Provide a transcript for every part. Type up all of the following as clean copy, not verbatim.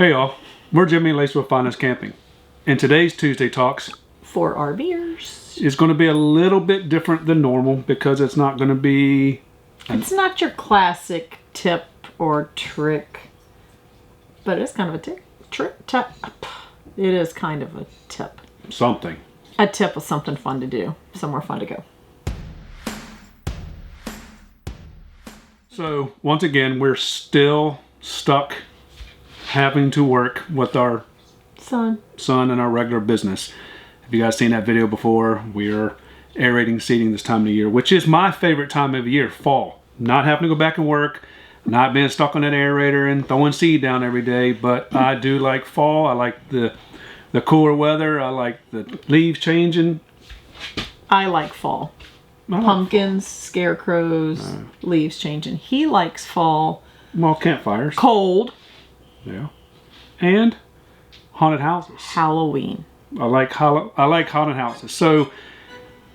Hey y'all, we're Jimmy and Lisa with FindUsCamping. And today's Tuesday Talks for our beers is going to be a little bit different than normal because it's not going to be... It's not your classic tip or trick, but it's kind of a tip. It is kind of a tip. Something. A tip of something fun to do, somewhere fun to go. So, once again, we're still stuck having to work with our son and our regular business. Have you guys seen that video before? We're aerating seeding this time of the year, which is my favorite time of the year, fall. Not having to go back and work, not being stuck on that aerator and throwing seed down every day, but I do like fall. I like the cooler weather. I like the leaves changing. I like fall. Pumpkins, scarecrows, leaves changing. He likes fall. Well, campfires. Cold. Yeah. And haunted houses. Halloween. I like haunted houses. So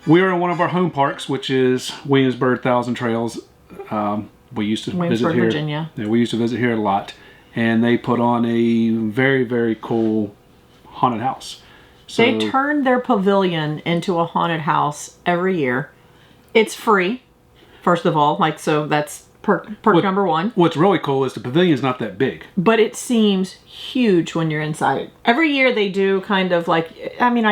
we are in one of our home parks, which is Williamsburg Thousand Trails. We used to visit here. Virginia. Yeah, we used to visit here a lot, and they put on a very, very cool haunted house. So they turned their pavilion into a haunted house every year. It's free, first of all. So that's perk number one. What's really cool is the pavilion's not that big. But it seems huge when you're inside. Every year they do kind of I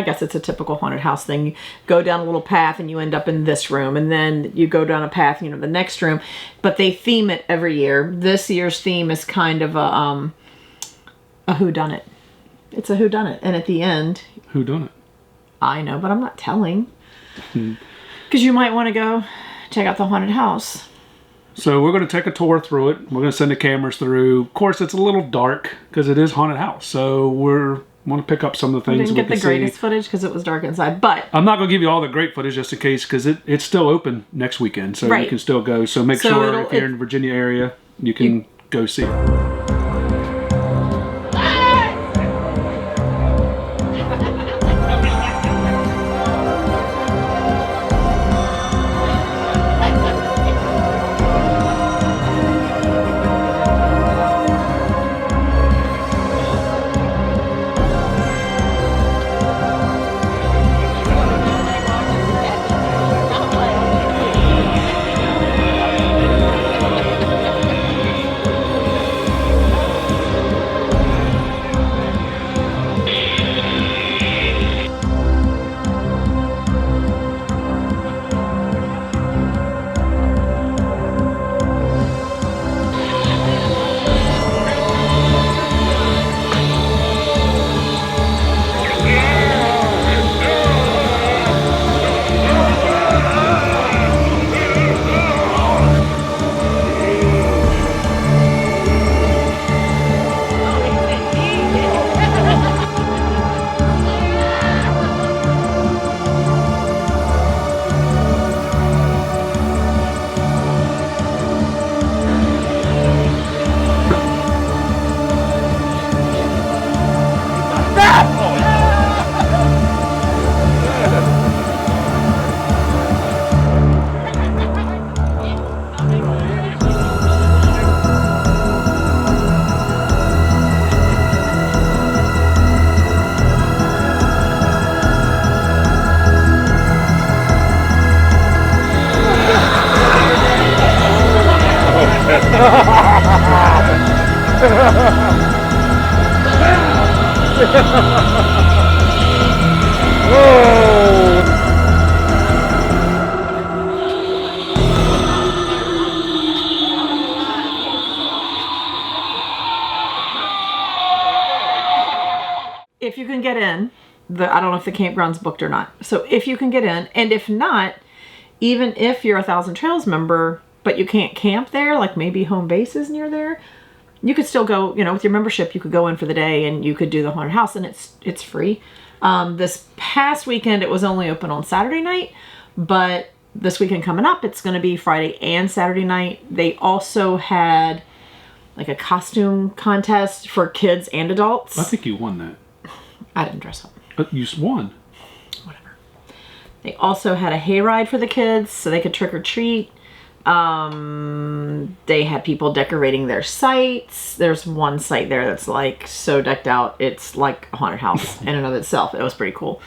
guess it's a typical haunted house thing. You go down a little path and you end up in this room. And then you go down a path, the next room. But they theme it every year. This year's theme is kind of a whodunit. It's a whodunit. And at the end... Whodunit? I know, but I'm not telling. Because you might want to go check out the haunted house. So we're going to take a tour through it. We're going to send the cameras through. Of course, it's a little dark because it is haunted house. So we want to pick up some of the things we can see. Didn't get the greatest footage because it was dark inside, but... I'm not going to give you all the great footage just in case because it's still open next weekend. So you can still go. So make sure if you're in the Virginia area, you can go see it. If you can get in, I don't know if the campground's booked or not. So if you can get in, and if not, even if you're a Thousand Trails member, but you can't camp there, like maybe home base is near there, you could still go, with your membership, you could go in for the day and you could do the haunted house, and it's free. This past weekend, it was only open on Saturday night, but this weekend coming up, it's going to be Friday and Saturday night. They also had like a costume contest for kids and adults. I think you won that. I didn't dress up. But you won. Whatever. They also had a hayride for the kids so they could trick or treat. They had people decorating their sites. There's one site there that's like so decked out. It's like a haunted house in and of itself. It was pretty cool.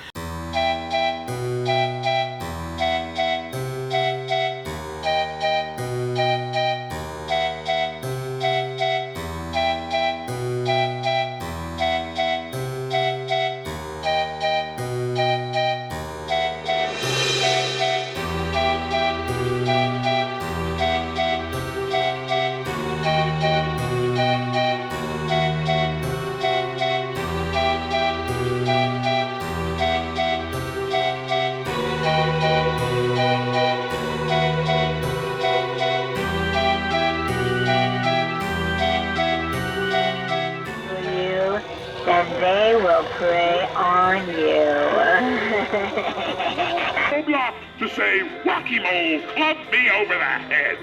And they will prey on you. No block to say, Wacky-Mo, club me over the head.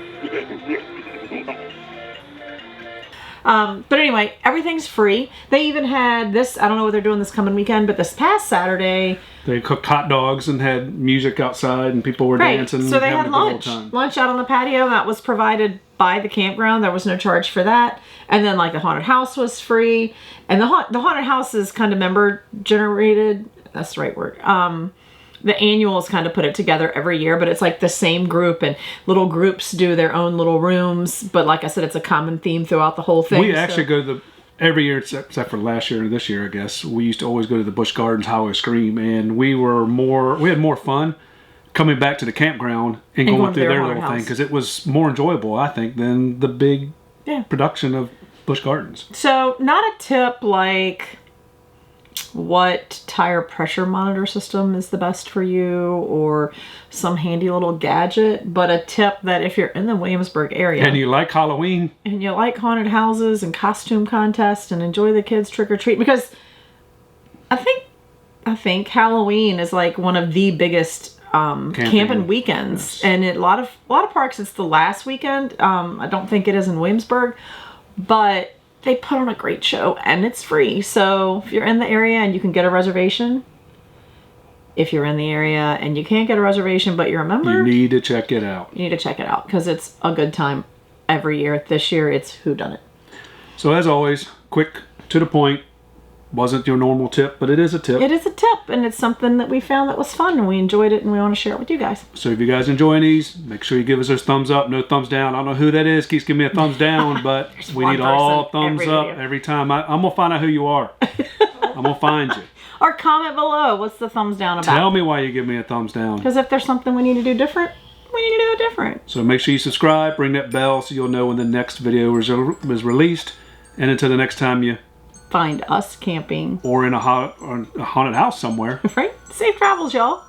But anyway, everything's free. They even had this, I don't know what they're doing this coming weekend, but this past Saturday, they cooked hot dogs and had music outside and people were dancing. So they had lunch out on the patio. That was provided by the campground. There was no charge for that. And then like the haunted house was free. And the haunted house is kind of member generated. That's the right word. The annuals kind of put it together every year, but it's like the same group, and little groups do their own little rooms. But like I said, it's a common theme throughout the whole thing. We actually go to every year except for last year and this year, I guess. We used to always go to the Busch Gardens Highway Scream, and we had more fun coming back to the campground and going through their little thing, because it was more enjoyable, I think, than the big production of Busch Gardens. So not a tip like what tire pressure monitor system is the best for you or some handy little gadget, but a tip that if you're in the Williamsburg area and you like Halloween and you like haunted houses and costume contests and enjoy the kids trick-or-treat, because I think Halloween is like one of the biggest camping weekends. Yes. And a lot of parks it's the last weekend. I don't think it is in Williamsburg, but they put on a great show and it's free. So if you're in the area and you can get a reservation, if you're in the area and you can't get a reservation but you're a member, you need to check it out. You need to check it out because it's a good time every year. This year it's Whodunit. So as always, quick, to the point. Wasn't your normal tip, but it is a tip. It is a tip, and it's something that we found that was fun, and we enjoyed it, and we want to share it with you guys. So if you guys enjoying these, make sure you give us those thumbs up, no thumbs down. I don't know who that is. Keeps giving me a thumbs down, but we need all thumbs up every time. I'm going to find out who you are. I'm going to find you. Or comment below. What's the thumbs down about? Tell me why you give me a thumbs down. Because if there's something we need to do different, we need to do it different. So make sure you subscribe, ring that bell so you'll know when the next video is released. And until the next time you find us camping. Or in a haunted house somewhere. Right? Safe travels, y'all.